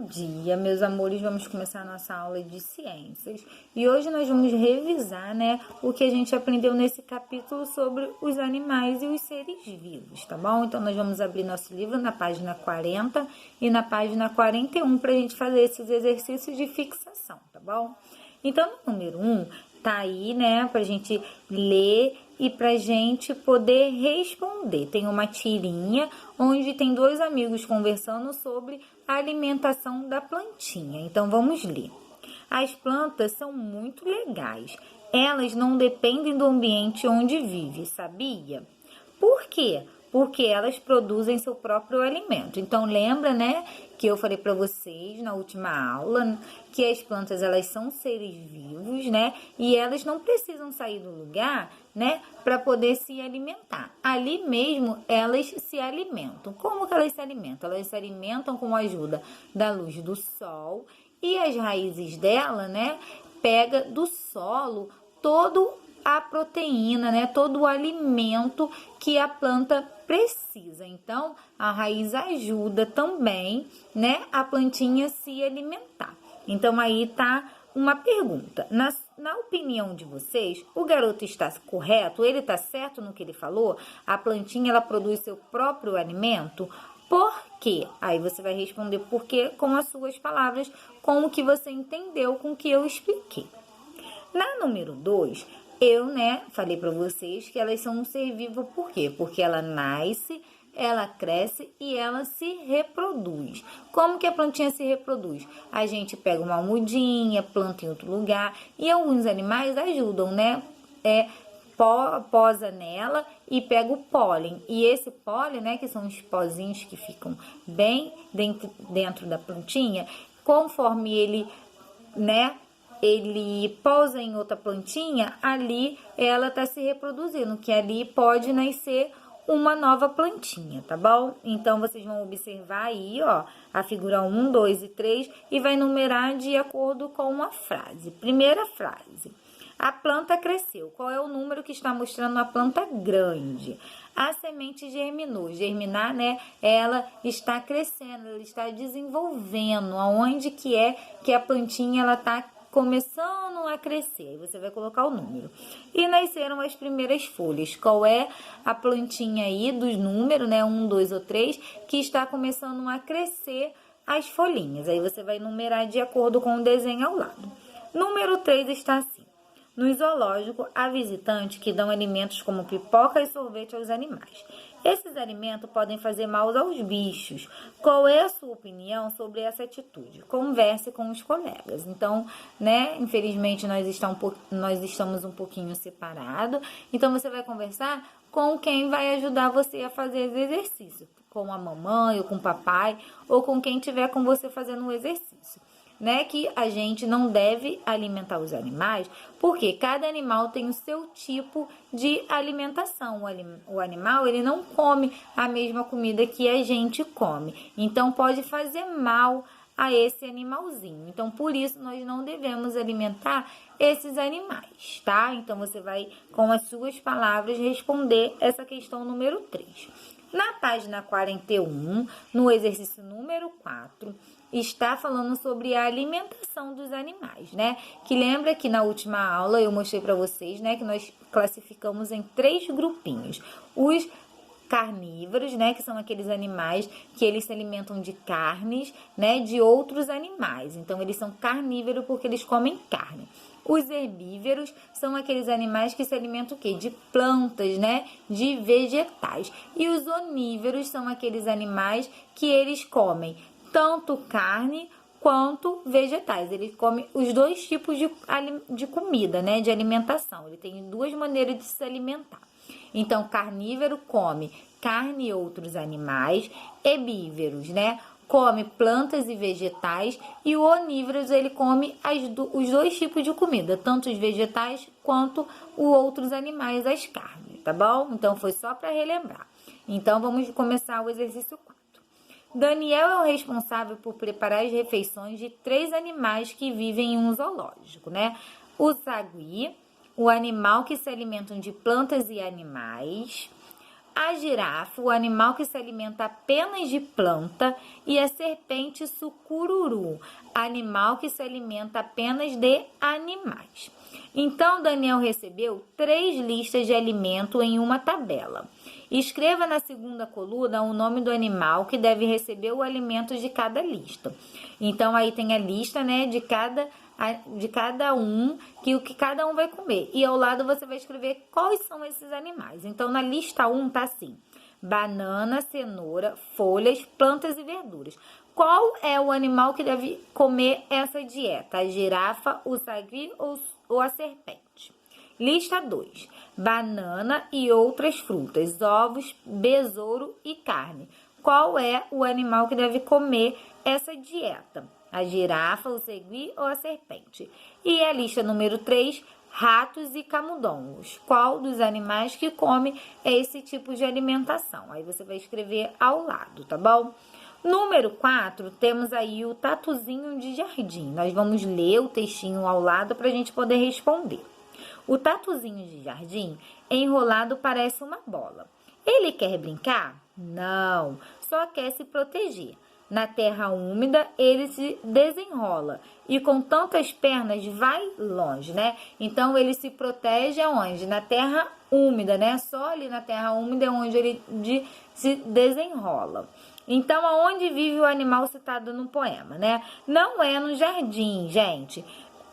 dia, meus amores, vamos começar a nossa aula de ciências e hoje nós vamos revisar, o que a gente aprendeu nesse capítulo sobre os animais e os seres vivos, tá bom? Então nós vamos abrir nosso livro na página 40 e na página 41 para a gente fazer esses exercícios de fixação, tá bom? Então no número 1 tá aí, pra gente ler e pra gente poder responder. Tem uma tirinha onde tem dois amigos conversando sobre a alimentação da plantinha. Então vamos ler. As plantas são muito legais. Elas não dependem do ambiente onde vive, sabia? Por quê? Porque elas produzem seu próprio alimento. Então lembra, que eu falei para vocês na última aula que as plantas elas são seres vivos, e elas não precisam sair do lugar, para poder se alimentar. Ali mesmo elas se alimentam. Como que elas se alimentam? Elas se alimentam com a ajuda da luz do sol e as raízes dela, pega do solo todo a proteína, todo o alimento que a planta precisa. Então, a raiz ajuda também, a plantinha se alimentar. Então, aí tá uma pergunta. Na opinião de vocês, o garoto está correto? Ele está certo no que ele falou? A plantinha, ela produz seu próprio alimento? Por quê? Aí você vai responder por quê com as suas palavras, com o que você entendeu, com o que eu expliquei. Na número 2, eu, falei para vocês que elas são um ser vivo, por quê? Porque ela nasce, ela cresce e ela se reproduz. Como que a plantinha se reproduz? A gente pega uma mudinha, planta em outro lugar e alguns animais ajudam, posa nela e pega o pólen. E esse pólen, que são os pozinhos que ficam bem dentro da plantinha, conforme ele, ele pousa em outra plantinha, ali ela está se reproduzindo, que ali pode nascer uma nova plantinha, tá bom? Então, vocês vão observar aí, a figura 1, 2 e 3 e vai numerar de acordo com a frase. Primeira frase. A planta cresceu. Qual é o número que está mostrando a planta grande? A semente germinou. Germinar, ela está crescendo, ela está desenvolvendo. Aonde que é que a plantinha ela está começando a crescer? Aí você vai colocar o número. E nasceram as primeiras folhas. Qual é a plantinha aí dos números, 1, 2 ou 3, que está começando a crescer as folhinhas? Aí você vai numerar de acordo com o desenho ao lado. Número 3 está assim. No zoológico, há visitantes que dão alimentos como pipoca e sorvete aos animais. Esses alimentos podem fazer mal aos bichos. Qual é a sua opinião sobre essa atitude? Converse com os colegas. Então, infelizmente nós estamos um pouquinho separados. Então, você vai conversar com quem vai ajudar você a fazer esse exercício. Com a mamãe ou com o papai ou com quem estiver com você fazendo o exercício. Que a gente não deve alimentar os animais, porque cada animal tem o seu tipo de alimentação. O animal, ele não come a mesma comida que a gente come. Então, pode fazer mal a esse animalzinho. Então, por isso, nós não devemos alimentar esses animais, tá? Então, você vai, com as suas palavras, responder essa questão número 3. Na página 41, no exercício número 4, está falando sobre a alimentação dos animais, Que lembra que na última aula eu mostrei para vocês, que nós classificamos em 3 grupinhos. Os carnívoros, que são aqueles animais que eles se alimentam de carnes, de outros animais. Então, eles são carnívoros porque eles comem carne. Os herbívoros são aqueles animais que se alimentam o quê? De plantas, de vegetais. E os onívoros são aqueles animais que eles comem tanto carne quanto vegetais. Ele come os dois tipos de comida, de alimentação. Ele tem 2 maneiras de se alimentar. Então, carnívoro come carne e outros animais. Herbívoros, come plantas e vegetais. E o onívoros, ele come os 2 tipos de comida, tanto os vegetais quanto os outros animais, as carnes, tá bom? Então, foi só para relembrar. Então, vamos começar o exercício 4. Daniel é o responsável por preparar as refeições de 3 animais que vivem em um zoológico, O sagui, o animal que se alimentam de plantas e animais, a girafa, o animal que se alimenta apenas de planta, e a serpente sucururu, animal que se alimenta apenas de animais. Então, Daniel recebeu 3 listas de alimento em uma tabela. Escreva na segunda coluna o nome do animal que deve receber o alimento de cada lista. Então, aí tem a lista, né, de cada um, o que cada um vai comer. E ao lado você vai escrever quais são esses animais. Então, na lista 1 tá assim: banana, cenoura, folhas, plantas e verduras. Qual é o animal que deve comer essa dieta? A girafa, o sagui ou a serpente? Lista 2. Banana e outras frutas, ovos, besouro e carne. Qual é o animal que deve comer essa dieta? A girafa, o sagui ou a serpente? E a lista número 3, ratos e camundongos. Qual dos animais que come esse tipo de alimentação? Aí você vai escrever ao lado, tá bom? Número 4, temos aí o tatuzinho de jardim. Nós vamos ler o textinho ao lado para a gente poder responder. O tatuzinho de jardim enrolado parece uma bola. Ele quer brincar? Não, só quer se proteger. Na terra úmida, ele se desenrola e com tantas pernas vai longe, né? Então, ele se protege aonde? Na terra úmida, né? Só ali na terra úmida é onde ele se desenrola. Então, aonde vive o animal citado no poema, né? Não é no jardim, gente.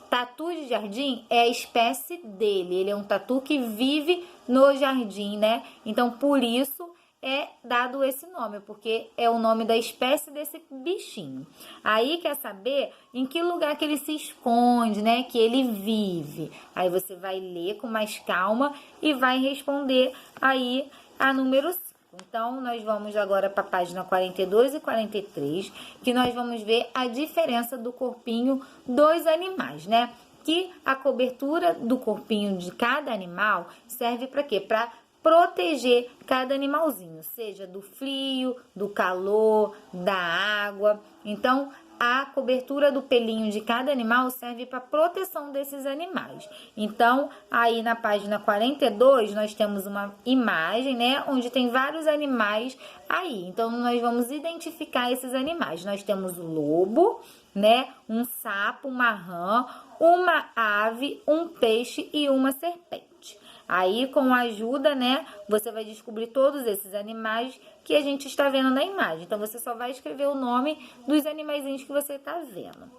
Tatu de jardim é a espécie dele. Ele é um tatu que vive no jardim, né? Então, por isso é dado esse nome, porque é o nome da espécie desse bichinho. Aí quer saber em que lugar que ele se esconde, né? Que ele vive. Aí você vai ler com mais calma e vai responder aí a número 5. Então, nós vamos agora para a página 42 e 43, que nós vamos ver a diferença do corpinho dos animais, né? Que a cobertura do corpinho de cada animal serve para quê? Para proteger cada animalzinho, seja do frio, do calor, da água. Então, a cobertura do pelinho de cada animal serve para proteção desses animais. Então, aí na página 42, nós temos uma imagem, né, onde tem vários animais aí. Então, nós vamos identificar esses animais. Nós temos o lobo, né, um sapo, uma rã, uma ave, um peixe e uma serpente. Aí, com a ajuda, né, você vai descobrir todos esses animais que a gente está vendo na imagem. Então, você só vai escrever o nome dos animaizinhos que você está vendo.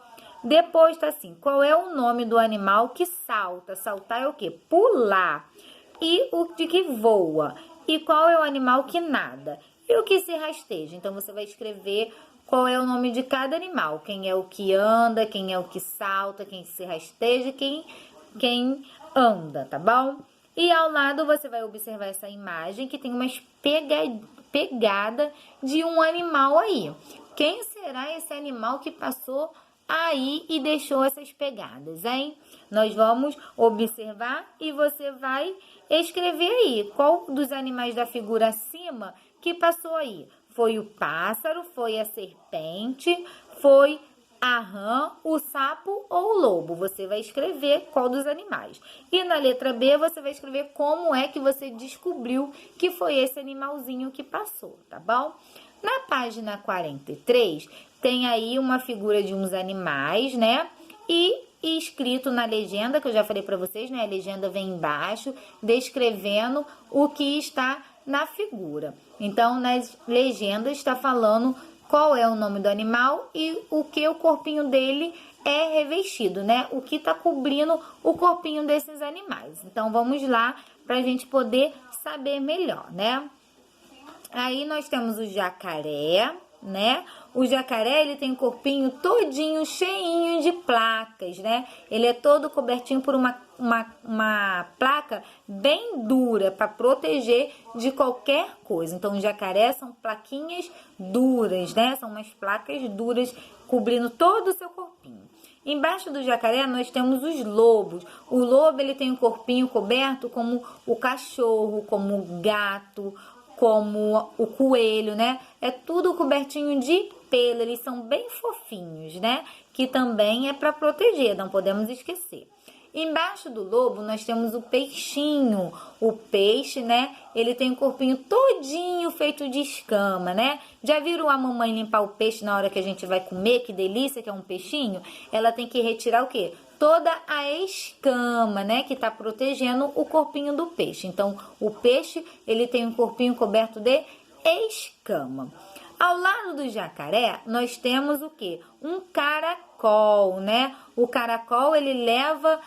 Depois, tá assim, qual é o nome do animal que salta? Saltar é o quê? Pular. E o de que voa? E qual é o animal que nada? E o que se rasteja? Então, você vai escrever qual é o nome de cada animal. Quem é o que anda, quem é o que salta, quem se rasteja, quem anda, tá bom? E ao lado você vai observar essa imagem que tem uma pegada de um animal aí. Quem será esse animal que passou aí e deixou essas pegadas, hein? Nós vamos observar e você vai escrever aí qual dos animais da figura acima que passou aí. Foi o pássaro, foi a serpente, foi a rã, o sapo ou o lobo. Você vai escrever qual dos animais. E na letra B você vai escrever como é que você descobriu que foi esse animalzinho que passou, tá bom? Na página 43 tem aí uma figura de uns animais, né? E escrito na legenda, que eu já falei para vocês, né? A legenda vem embaixo, descrevendo o que está na figura. Então, nas legendas está falando qual é o nome do animal e o que o corpinho dele é revestido, né? O que está cobrindo o corpinho desses animais. Então, vamos lá para a gente poder saber melhor, né? Aí, nós temos o jacaré, né? O jacaré, ele tem o corpinho todinho, cheinho de placas, né? Ele é todo cobertinho por uma placa bem dura para proteger de qualquer coisa. Então, o jacaré são plaquinhas duras, né? São umas placas duras cobrindo todo o seu corpinho. Embaixo do jacaré nós temos os lobos. O lobo, ele tem o corpinho coberto como o cachorro, como o gato, como o coelho, né? É tudo cobertinho de pelo, eles são bem fofinhos, né? Que também é para proteger, não podemos esquecer. Embaixo do lobo nós temos o peixinho. O peixe, né, ele tem o corpinho todinho feito de escama, né? Já viram a mamãe limpar o peixe na hora que a gente vai comer? Que delícia que é um peixinho. Ela tem que retirar o quê? Toda a escama, né, que tá protegendo o corpinho do peixe. Então, o peixe, ele tem um corpinho coberto de escama. Ao lado do jacaré, nós temos o quê? Um caracol, né? O caracol, ele leva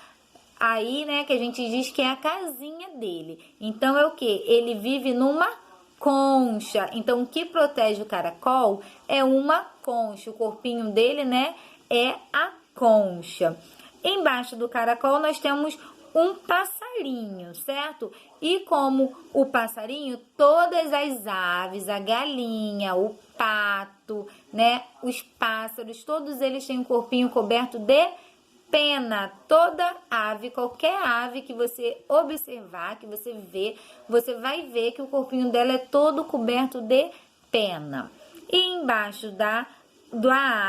aí, né, que a gente diz que é a casinha dele. Então, é o quê? Ele vive numa concha. Então, o que protege o caracol é uma concha. O corpinho dele, né, é a concha. Embaixo do caracol, nós temos um passarinho, certo? E como o passarinho, todas as aves, a galinha, o pato, né, os pássaros, todos eles têm um corpinho coberto de pena. Toda ave, qualquer ave que você observar, que você vê, você vai ver que o corpinho dela é todo coberto de pena. E embaixo da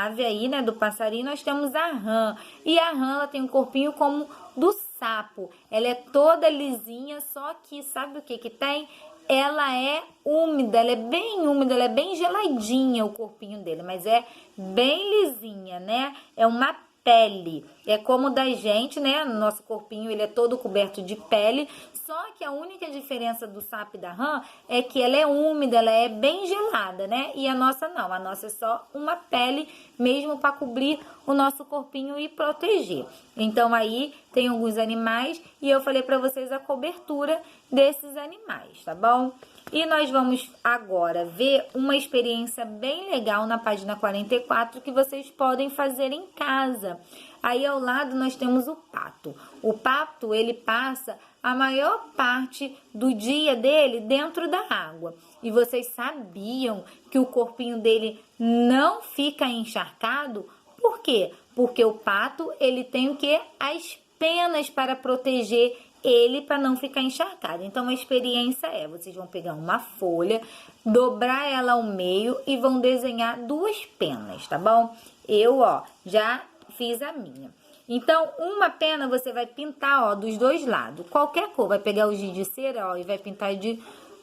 ave aí, né, do passarinho, nós temos a rã. E a rã, ela tem um corpinho como do sapo. Ela é toda lisinha, só que sabe o que que tem? Ela é úmida, ela é bem úmida, ela é bem geladinha o corpinho dele, mas é bem lisinha, né? É uma pele. É como da gente, né? Nosso corpinho, ele é todo coberto de pele, só que a única diferença do sapo e da rã é que ela é úmida, ela é bem gelada, né? E a nossa não, a nossa é só uma pele mesmo para cobrir o nosso corpinho e proteger. Então aí tem alguns animais e eu falei para vocês a cobertura desses animais, tá bom? E nós vamos agora ver uma experiência bem legal na página 44 que vocês podem fazer em casa. Aí ao lado nós temos o pato. O pato, ele passa a maior parte do dia dele dentro da água. E vocês sabiam que o corpinho dele não fica encharcado? Por quê? Porque o pato, ele tem o quê? As penas para proteger ele para não ficar encharcado. Então a experiência é, vocês vão pegar uma folha, dobrar ela ao meio e vão desenhar duas penas, tá bom? Eu, ó, já fiz a minha. Então, uma pena você vai pintar, ó, dos dois lados. Qualquer cor, vai pegar o giz de cera, ó, e vai pintar de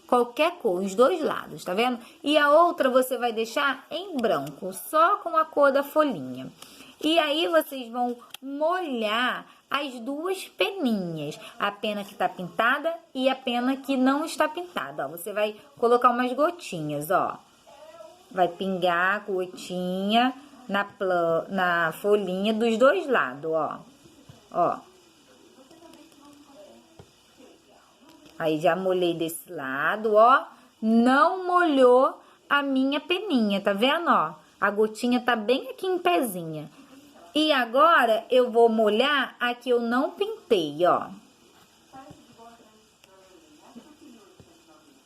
qualquer cor, os dois lados, tá vendo? E a outra você vai deixar em branco, só com a cor da folhinha. E aí vocês vão molhar as duas peninhas, a pena que tá pintada e a pena que não está pintada, ó. Você vai colocar umas gotinhas, ó. Vai pingar a gotinha na folhinha dos dois lados, ó. Ó. Aí já molhei desse lado, ó. Não molhou a minha peninha, tá vendo, ó? A gotinha tá bem aqui em pezinha. E agora eu vou molhar a que eu não pintei, ó.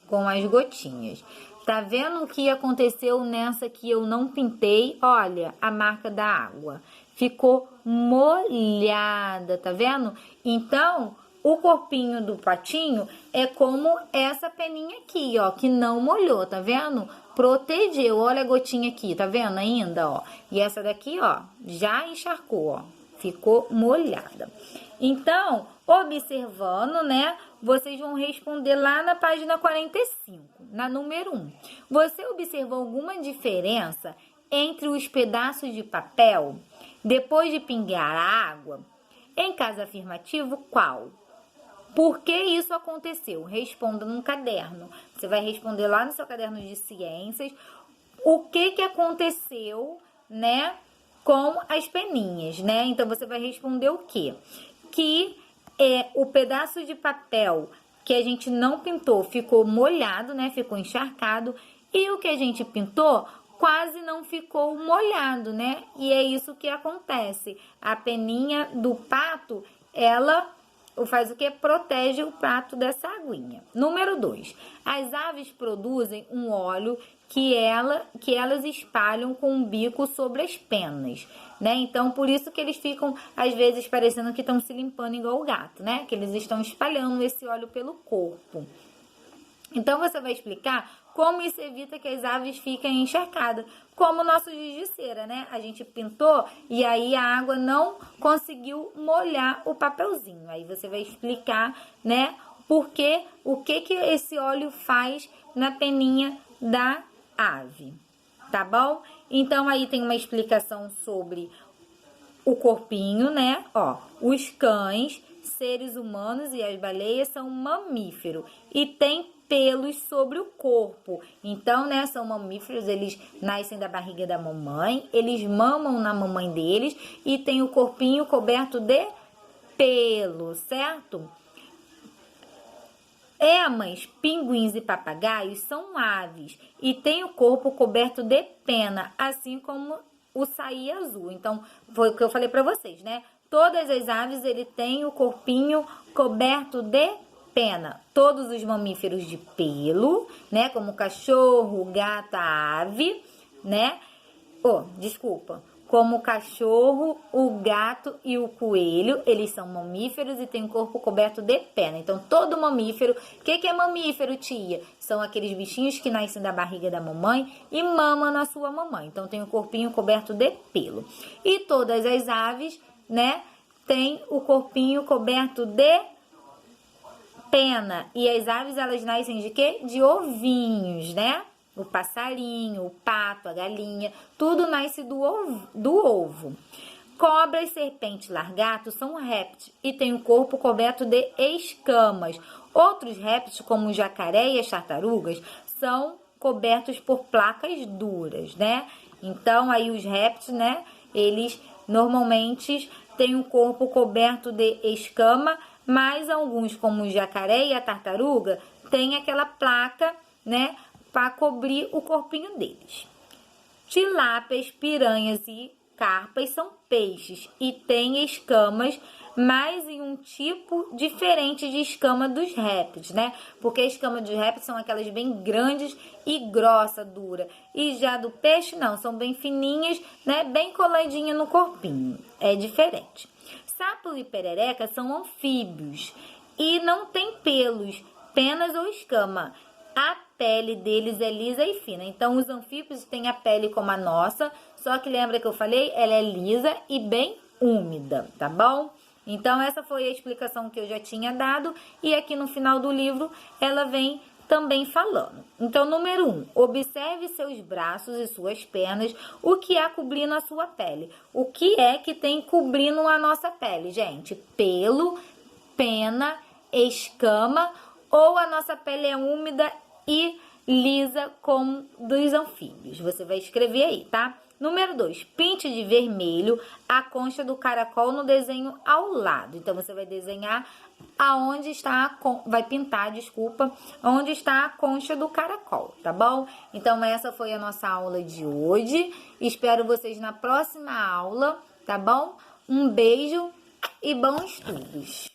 Com as gotinhas. Tá vendo o que aconteceu nessa que eu não pintei? Olha, a marca da água. Ficou molhada, tá vendo? Então, o corpinho do patinho é como essa peninha aqui, ó, que não molhou, tá vendo? Protegeu, olha a gotinha aqui, tá vendo ainda, ó? E essa daqui, ó, já encharcou, ó, ficou molhada. Então, observando, né, vocês vão responder lá na página 45, na número 1. Você observou alguma diferença entre os pedaços de papel depois de pingar a água? Em caso afirmativo, qual? Por que isso aconteceu? Responda no caderno. Você vai responder lá no seu caderno de ciências o que aconteceu, né, com as peninhas, né? Então, você vai responder o quê? Que o pedaço de papel que a gente não pintou ficou molhado, né? Ficou encharcado. E o que a gente pintou quase não ficou molhado, né? E é isso que acontece. A peninha do pato, ela faz o que? Protege o prato dessa aguinha. Número 2. As aves produzem um óleo que elas espalham com o bico sobre as penas, né? Então, por isso que eles ficam, às vezes, parecendo que estão se limpando igual o gato, né? Que eles estão espalhando esse óleo pelo corpo. Então, você vai explicar como isso evita que as aves fiquem encharcadas. como o nosso giz de cera, né? A gente pintou e aí a água não conseguiu molhar o papelzinho. Aí você vai explicar, né, porque o que esse óleo faz na peninha da ave, tá bom? Então aí tem uma explicação sobre o corpinho, né? Ó, os cães, seres humanos e as baleias são mamíferos e tem pelos sobre o corpo. Então, né, são mamíferos, eles nascem da barriga da mamãe, eles mamam na mamãe deles e tem o corpinho coberto de pelo, certo? Emas, pinguins e papagaios são aves e têm o corpo coberto de pena, assim como o saí azul. Então, foi o que eu falei para vocês, né? Todas as aves, ele tem o corpinho coberto de pena. Todos os mamíferos de pelo, né? Como o cachorro, o gato, a ave, né? Como o cachorro, o gato e o coelho, eles são mamíferos e têm o corpo coberto de pena. Então, todo mamífero... O que é mamífero, tia? São aqueles bichinhos que nascem da barriga da mamãe e mamam na sua mamãe. Então, tem o corpinho coberto de pelo. E todas as aves, né, tem o corpinho coberto de pena. E as aves, elas nascem de quê? De ovinhos, né? O passarinho, o pato, a galinha, tudo nasce do ovo. Cobras, serpentes, lagartos são répteis e têm o corpo coberto de escamas. Outros répteis, como o jacaré e as tartarugas, são cobertos por placas duras, né? Então, aí os répteis, né, eles normalmente têm o corpo coberto de escama, mas alguns, como o jacaré e a tartaruga, têm aquela placa, né, para cobrir o corpinho deles. Tilápias, piranhas e carpas são peixes e têm escamas, mas em um tipo diferente de escama dos répteis, né? Porque a escama dos répteis são aquelas bem grandes e grossa, dura. E já do peixe não, são bem fininhas, né? Bem coladinha no corpinho. É diferente. Sapo e perereca são anfíbios e não têm pelos, penas ou escama. A pele deles é lisa e fina. Então, os anfíbios têm a pele como a nossa, só que lembra que eu falei? Ela é lisa e bem úmida, tá bom? Então, essa foi a explicação que eu já tinha dado. E aqui no final do livro, ela vem também falando. Então, número 1, observe seus braços e suas pernas, o que há cobrindo a sua pele. O que é que tem cobrindo a nossa pele, gente? Pelo, pena, escama, ou a nossa pele é úmida e lisa como dos anfíbios. Você vai escrever aí, tá? Número 2, pinte de vermelho a concha do caracol no desenho ao lado. Então, você vai desenhar aonde está vai pintar, desculpa, onde está a concha do caracol, tá bom? Então, essa foi a nossa aula de hoje. Espero vocês na próxima aula, tá bom? Um beijo e bons estudos!